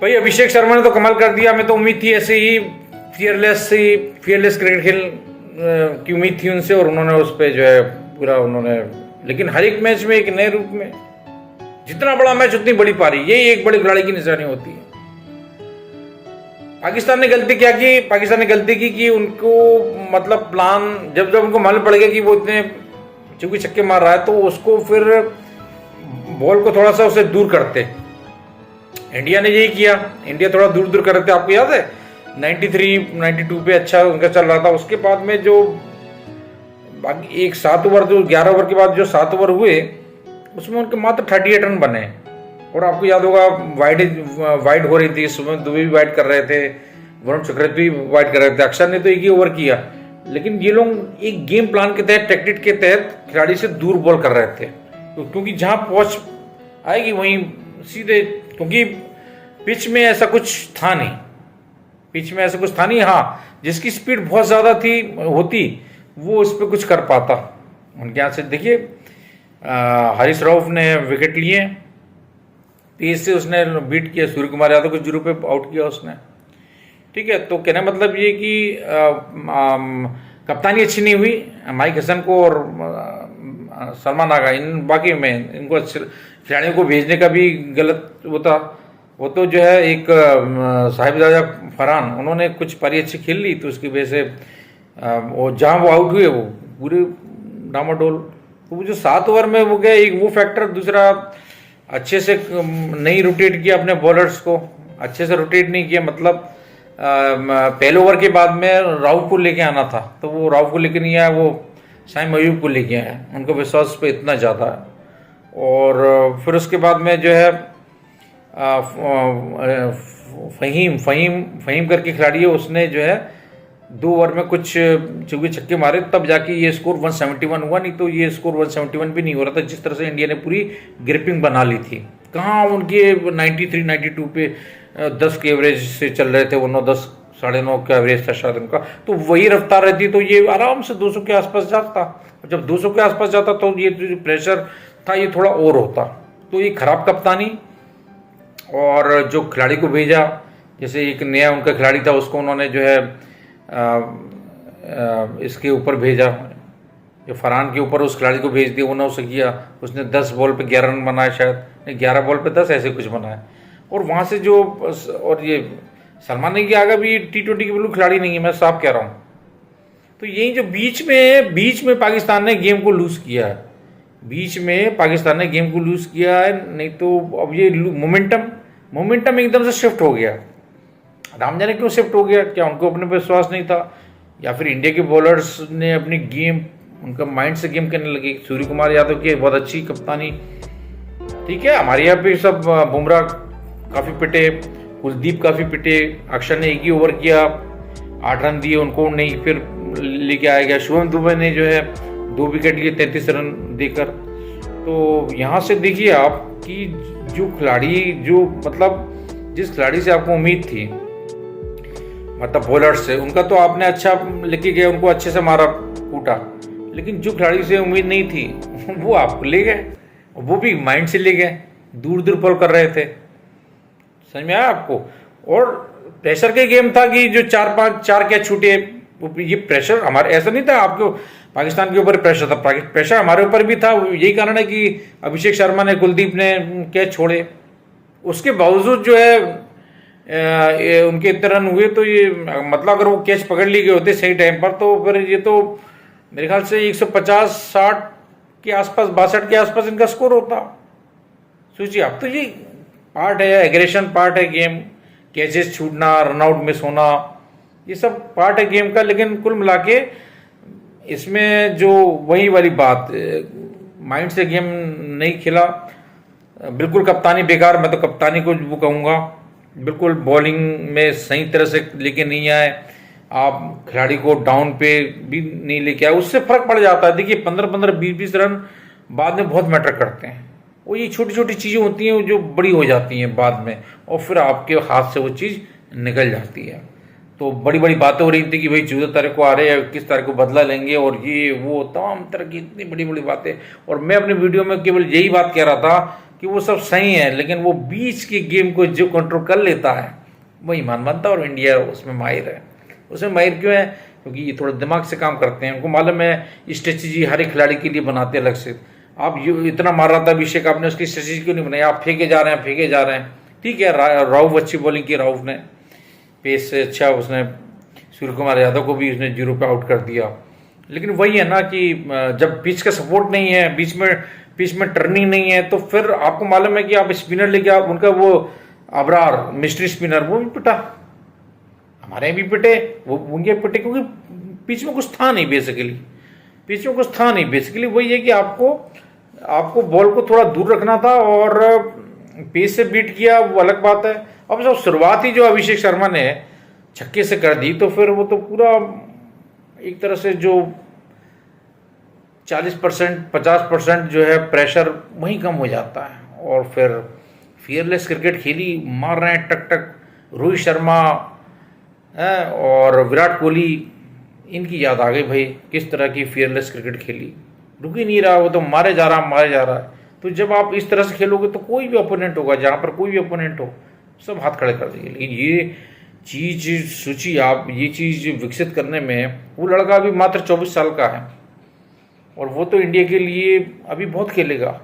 भाई अभिषेक शर्मा ने तो कमाल कर दिया। हमें तो उम्मीद थी ऐसे ही फियरलेस क्रिकेट खेल की उम्मीद थी उनसे, और उन्होंने उस पर जो है पूरा उन्होंने, लेकिन हर एक मैच में एक नए रूप में, जितना बड़ा मैच उतनी बड़ी पारी, यही एक बड़े खिलाड़ी की निशानी होती है। पाकिस्तान ने गलती क्या की? पाकिस्तान ने गलती की कि उनको मतलब प्लान, जब उनको मालूम पड़ गया कि वो इतने चौके छक्के मार रहा है, तो उसको फिर बॉल को थोड़ा सा उससे दूर करते। इंडिया ने यही किया, इंडिया थोड़ा दूर दूर कर रहे थे। आपको याद है 93 92 पे अच्छा उनका चल रहा था। उसके बाद में जो बाकी एक 7 ओवर, जो 11 ओवर के बाद जो 7 ओवर हुए, उसमें उनके मात्र 38 रन बने। और आपको याद होगा वाइड हो रही थी, सुमन दुबे भी वाइड कर रहे थे, वरुण चक्रवर्ती भी वाइड कर रहे थे, अक्षर ने तो एक ही ओवर किया। लेकिन ये लोग एक गेम प्लान के तहत, टैक्टिक के तहत खिलाड़ी से दूर बॉल कर रहे थे, क्योंकि जहां पहुंच आएगी वहीं सीधे, क्योंकि पिच में ऐसा कुछ था नहीं। हाँ, जिसकी स्पीड बहुत ज्यादा होती वो इस पर कुछ कर पाता। उनके यहाँ से देखिए हारिस रऊफ ने विकेट लिए, तेज से उसने बीट किया, सूर्य कुमार यादव को 0 पे आउट किया उसने। ठीक है, तो कहने मतलब ये कि कप्तानी अच्छी नहीं हुई माइक हसन को, और सलमान आगा, इन बाकी में इनको खिलाड़ियों को भेजने का भी गलत होता। वो तो जो है एक साहिबजादा फरहान, उन्होंने कुछ पारी अच्छी खेल ली, तो उसकी वजह से वो जहाँ वो आउट हुए वो पूरे डामाडोल। तो वो जो 7 ओवर में वो गए, एक वो फैक्टर, दूसरा अच्छे से नहीं रोटेट किया अपने बॉलर्स को, अच्छे से रोटेट नहीं किया। मतलब पहले ओवर के बाद में राव को लेके आना था, तो वो राव को लेके नहीं आया, वो शाइम अयूब को लेके आया। उनका विश्वास पे इतना ज़्यादा है। और फिर उसके बाद में जो है फहीम करके खिलाड़ी है, उसने जो है 2 ओवर में कुछ चौके छक्के मारे, तब जाके ये स्कोर 171 हुआ। नहीं तो ये स्कोर 171 भी नहीं हो रहा था, जिस तरह से इंडिया ने पूरी ग्रिपिंग बना ली थी। कहाँ उनके 93 92 पे 10 के एवरेज से चल रहे थे, वो 9 10 9.5 का एवरेज था शायद उनका। तो वही रफ्तार रहती तो ये आराम से 200 के आसपास जाता। जब 200 के आसपास जाता तो ये जो प्रेशर था ये थोड़ा और होता। तो ये खराब कप्तानी, और जो खिलाड़ी को भेजा, जैसे एक नया उनका खिलाड़ी था, उसको उन्होंने जो है इसके ऊपर भेजा, जो फरहान के ऊपर उस खिलाड़ी को भेज दिया। उन्होंने उसे किया, उसने 10 बॉल पे 11 रन बनाए, शायद 11 बॉल पे 10 ऐसे कुछ बनाए। और वहाँ से जो, और ये सलमान ने किया, आगे भी T20 के बिल्कुल खिलाड़ी नहीं है, मैं साफ कह रहा हूँ। तो यही जो बीच में पाकिस्तान ने गेम को लूज किया है, नहीं तो अब ये मोमेंटम एकदम से शिफ्ट हो गया। राम जाने क्यों शिफ्ट हो गया, क्या उनको अपने पर विश्वास नहीं था, या फिर इंडिया के बॉलर्स ने अपनी गेम, उनका माइंड से गेम करने लगे। सूर्य कुमार यादव की बहुत अच्छी कप्तानी, ठीक है। हमारे यहाँ पे सब बुमराह काफ़ी पिटे, कुलदीप काफ़ी पिटे, अक्षर ने एक ही ओवर किया, 8 रन दिए, उनको नहीं फिर लेके आया गया। शुभम दुबे ने जो है 2 विकेट लिए 33 रन देकर। तो यहाँ से देखिए आप कि जो खिलाड़ी, जो मतलब जिस खिलाड़ी से आपको उम्मीद थी, मतलब बॉलर्स से, उनका तो आपने अच्छा लेके गए, उनको अच्छे से मारा कूटा। लेकिन जो खिलाड़ी से उम्मीद नहीं थी वो आपको ले गए, वो भी माइंड से ले गए, दूर दूर बॉल कर रहे थे। समझ में आया आपको? और प्रेशर के गेम था कि जो 4 कैच छूटे, ये प्रेशर हमारे, ऐसा नहीं था आपको पाकिस्तान के ऊपर प्रेशर था, प्रेशर हमारे ऊपर भी था। यही कारण है कि अभिषेक शर्मा ने, कुलदीप ने कैच छोड़े, उसके बावजूद जो है उनके इतने रन हुए। तो ये मतलब अगर वो कैच पकड़ लिए गए होते सही टाइम पर, तो फिर ये तो मेरे ख्याल से 150 60 के आसपास, 62 के आसपास इनका स्कोर होता। सोचिए आप, तो ये पार्ट है, एग्रेशन पार्ट है गेम, कैचेस छूटना, रनआउट मिस होना, ये सब पार्ट है गेम का। लेकिन कुल मिला के इसमें जो वही वाली बात, माइंड से गेम नहीं खेला, बिल्कुल कप्तानी बेकार। मैं तो कप्तानी को वो कहूँगा, बिल्कुल बॉलिंग में सही तरह से लेके नहीं आए, आप खिलाड़ी को डाउन पे भी नहीं लेके आए, उससे फर्क पड़ जाता है। देखिए 15-15 20-20 रन बाद में बहुत मैटर करते हैं। वो ये छोटी छोटी चीज़ें होती हैं जो बड़ी हो जाती हैं बाद में, और फिर आपके हाथ से वो चीज़ निकल जाती है। तो बड़ी बड़ी बातें हो रही थी कि भाई 14 तारीख को आ रहे हैं, 21 तारीख को बदला लेंगे, और ये वो तमाम तरह की इतनी बड़ी बड़ी बातें। और मैं अपने वीडियो में केवल यही बात कह रहा था कि वो सब सही है, लेकिन वो बीच के गेम को जो कंट्रोल कर लेता है वही ईमान बनता है, और इंडिया उसमें माहिर है। उसमें माहिर क्यों है? क्योंकि ये थोड़ा दिमाग से काम करते हैं, उनको मालूम है स्ट्रेटेजी हर एक खिलाड़ी के लिए बनाते हैं अलग से। आप ये इतना मार रहा था अभिषेक, आपने उसकी स्ट्रेटेजी क्यों नहीं बनाई? आप फेंके जा रहे हैं, फेंके जा रहे हैं। ठीक है, राउफ अच्छी बॉलिंग की, राउफ ने पेस से अच्छा, उसने सूर्य कुमार यादव को भी उसने 0 पे आउट कर दिया। लेकिन वही है ना कि जब पिच का सपोर्ट नहीं है, पिच में टर्निंग नहीं है, तो फिर आपको मालूम है कि आप स्पिनर लेके आप उनका वो अबरार मिस्ट्री स्पिनर वो भी पिटा, हमारे भी पिटे, वो उनके पिटे, क्योंकि पिच में कुछ था नहीं बेसिकली। पिच में कुछ था नहीं बेसिकली। वही है कि आपको बॉल को थोड़ा दूर रखना था, और पेस से बीट किया वो अलग बात है। अब जब शुरुआत ही जो अभिषेक शर्मा ने छक्के से कर दी, तो फिर वो तो पूरा एक तरह से जो 40% 50% जो है प्रेशर वहीं कम हो जाता है। और फिर फियरलेस क्रिकेट खेली, मार रहे हैं टक टक, रोहित शर्मा और विराट कोहली, इनकी याद आ गई भाई किस तरह की फियरलेस क्रिकेट खेली, रुक ही नहीं रहा, वो तो मारे जा रहा है। तो जब आप इस तरह से खेलोगे तो कोई भी ओपोनेंट होगा, जहाँ पर कोई भी ओपोनेंट हो, सब हाथ खड़े कर देंगे। लेकिन ये चीज़ सोची आप, ये चीज़ विकसित करने में, वो लड़का अभी मात्र 24 साल का है, और वो तो इंडिया के लिए अभी बहुत खेलेगा।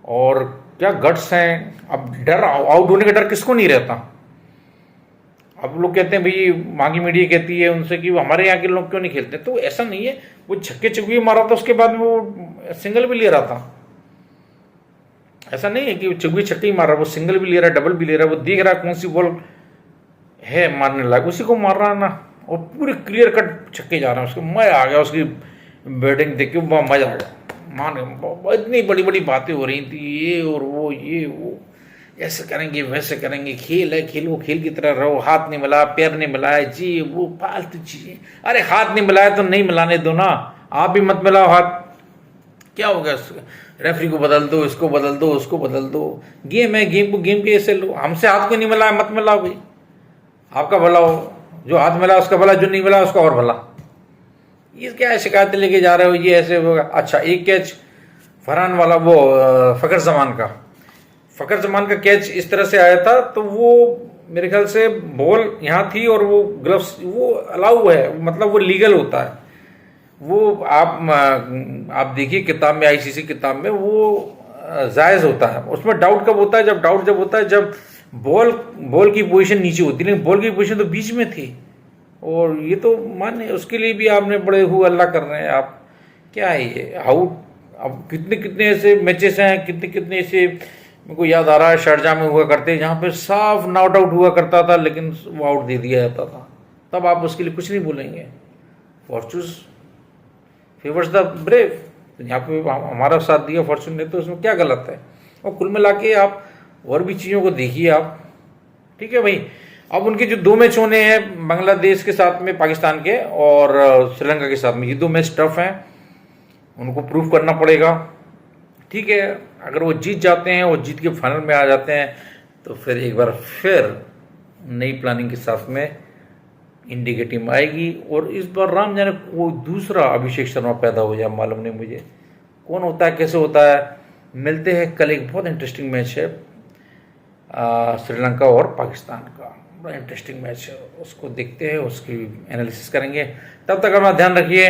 और क्या गट्स हैं। अब डर, आउट होने का डर किसको नहीं रहता। अब लोग कहते हैं भाई, मांगी मीडिया कहती है उनसे कि हमारे यहाँ के लोग क्यों नहीं खेलते, तो ऐसा नहीं है। वो छक्के चुके मारा था, उसके बाद वो सिंगल भी ले रहा था। ऐसा नहीं है कि चुगवी छक्के ही मार रहा, वो सिंगल भी ले रहा है, डबल भी ले रहा है, वो देख रहा है कौन सी बॉल है मारने लायक, उसी को मार रहा है ना, और पूरे क्लियर कट छक्के जा रहे हैं। उसको मजा आ गया, उसकी बैटिंग देख के मजा आ गया। इतनी बड़ी बड़ी बातें हो रही थी, ये और वो ऐसे करेंगे वैसे करेंगे, खेल है, खेल वो खेल की तरह रहो, हाथ नहीं मिला, पैर नहीं मिलाया, जी वो फालतू चीजें। अरे हाथ नहीं मिलाया तो नहीं मिलाने दो ना, आप भी मत मिलाओ हाथ, क्या हो गया? रेफरी को बदल दो, इसको बदल दो, उसको बदल दो। गेम है, गेम को गेम के ऐसे लो। हमसे हाथ को नहीं मिलाया, मत मिलाओ भाई, आपका भला हो, जो हाथ मिला उसका भला, जो नहीं मिला उसका और भला। ये क्या है, शिकायतें लेके जा रहे हो, ये ऐसे होगा। अच्छा, एक कैच फरहान वाला, वो फ़खर जमान का कैच इस तरह से आया था, तो वो मेरे ख्याल से बॉल यहाँ थी, और वो ग्लव्स वो अलाउ है, मतलब वो लीगल होता है। वो आप देखिए किताब में, आईसीसी किताब में वो जायज़ होता है। उसमें डाउट कब होता है? जब होता है जब बॉल की पोजीशन नीचे होती है, लेकिन बॉल की पोजीशन तो बीच में थी। और ये तो माने, उसके लिए भी आपने बड़े हु अल्लाह कर रहे हैं आप, क्या है ये आउट। अब कितने ऐसे मैचेस हैं, कितने ऐसे, मेरे को याद आ रहा है शारजाह में हुआ करते, जहाँ पे साफ नॉट आउट हुआ करता था, लेकिन वो आउट दे दिया जाता था। तब आप उसके लिए कुछ नहीं बोलेंगे, फॉर्चून फेवर्स द ब्रेव। तो यहाँ पे हमारा साथ दिया फॉर्चून ने, तो उसमें क्या गलत है? और कुल मिला के आप और भी चीज़ों को देखिए आप, ठीक है भाई। अब उनके जो 2 मैच होने हैं, बांग्लादेश के साथ में, पाकिस्तान के, और श्रीलंका के साथ में, ये 2 मैच टफ हैं, उनको प्रूव करना पड़ेगा। ठीक है, अगर वो जीत जाते हैं और जीत के फाइनल में आ जाते हैं, तो फिर एक बार फिर नई प्लानिंग के साथ में इंडिया की टीम आएगी। और इस बार राम जाने कोई दूसरा अभिषेक शर्मा पैदा हो जाए, मालूम नहीं मुझे कौन होता है, कैसे होता है। मिलते हैं कल, एक बहुत इंटरेस्टिंग मैच है श्रीलंका और पाकिस्तान का, बड़ा इंटरेस्टिंग मैच है, उसको देखते हैं, उसकी एनालिसिस करेंगे। तब तक अपना ध्यान रखिए।